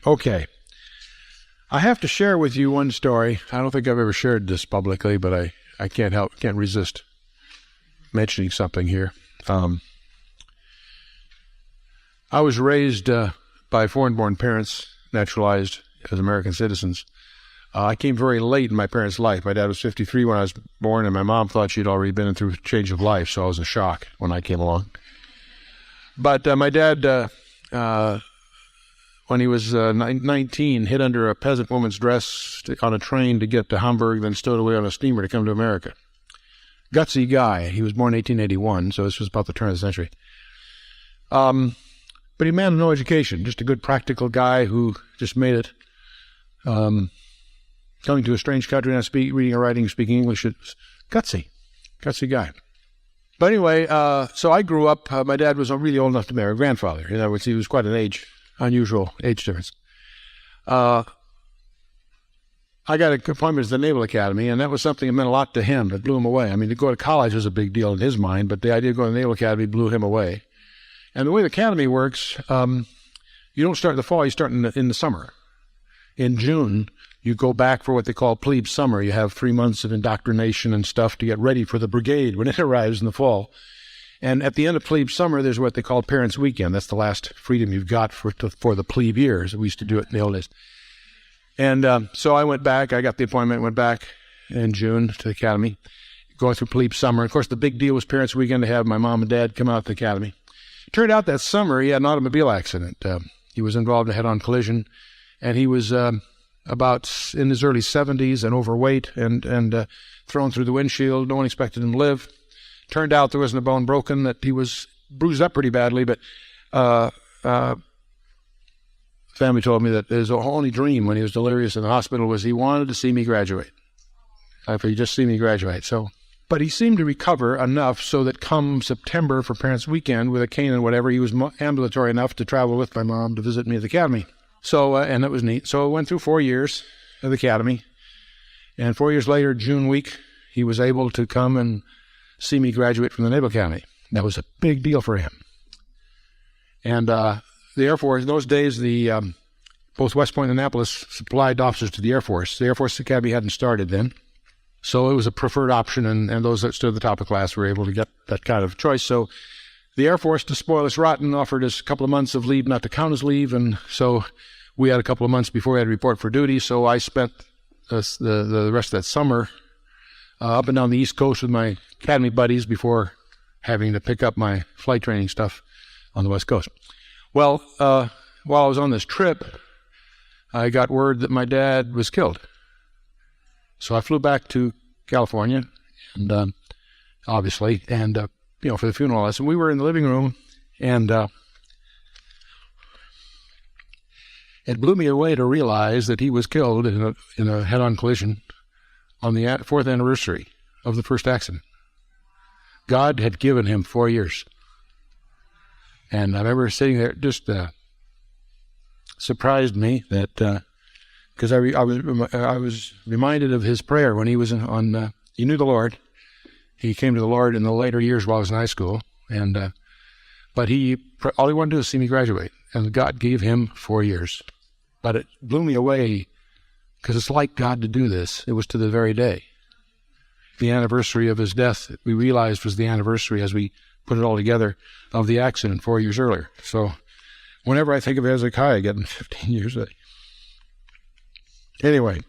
Okay. I have to share with you one story. I don't think I've ever shared this publicly, but I can't resist mentioning something here. I was raised by foreign-born parents, naturalized as American citizens. I came very late in my parents' life. My dad was 53 when I was born, and my mom thought she'd already been through a change of life, so I was in shock when I came along. But my dad, when he was 19, hid under a peasant woman's dress on a train to get to Hamburg, then stowed away on a steamer to come to America. Gutsy guy. He was born in 1881, so this was about the turn of the century. But he had no education, just a good practical guy who just made it. Coming to a strange country, not reading or writing, speaking English, it's gutsy guy. But anyway, so I grew up, my dad was really old enough to marry a grandfather. In other words, he was quite an unusual age difference. I got an appointment at the Naval Academy, and that was something that meant a lot to him. It blew him away. I mean, to go to college was a big deal in his mind, but the idea of going to the Naval Academy blew him away. And the way the academy works, you don't start in the fall, you start in the summer. In June, you go back for what they call plebe summer. You have 3 months of indoctrination and stuff to get ready for the brigade when it arrives in the fall. And at the end of plebe summer, there's what they call Parents' Weekend. That's the last freedom you've got for the plebe years. We used to do it in the old days. And so I went back. I got the appointment, went back in June to the academy, going through plebe summer. Of course, the big deal was Parents' Weekend to have my mom and dad come out to the academy. It turned out that summer he had an automobile accident. He was involved in a head-on collision, and he was about in his early 70s and overweight and thrown through the windshield. No one expected him to live. Turned out there wasn't a bone broken, that he was bruised up pretty badly, but family told me that his only dream when he was delirious in the hospital was he wanted to see me graduate. If he just see me graduate. But he seemed to recover enough so that come September for Parents' Weekend with a cane and whatever, he was ambulatory enough to travel with my mom to visit me at the academy. So, and that was neat. So I went through 4 years of the academy, and 4 years later, June week, he was able to come and see me graduate from the Naval Academy. That was a big deal for him. And the Air Force, in those days, both West Point and Annapolis supplied officers to the Air Force. The Air Force Academy hadn't started then, so it was a preferred option, and those that stood at the top of class were able to get that kind of choice. So the Air Force, to spoil us rotten, offered us a couple of months of leave not to count as leave, and so we had a couple of months before we had to report for duty, so I spent the rest of that summer up and down the East Coast with my academy buddies before having to pick up my flight training stuff on the West Coast. Well, while I was on this trip, I got word that my dad was killed. So I flew back to California, and obviously, and for the funeral lesson. We were in the living room, and it blew me away to realize that he was killed in a head-on collision on the 4th anniversary of the first accident. God had given him 4 years. And I remember sitting there, just surprised me that, because I was reminded of his prayer when he was he knew the Lord. He came to the Lord in the later years while I was in high school, and but all he wanted to do was see me graduate, and God gave him 4 years. But it blew me away, because it's like God to do this. It was to the very day. The anniversary of his death, we realized, was the anniversary, as we put it all together, of the accident 4 years earlier. So whenever I think of Hezekiah getting 15 years, anyway,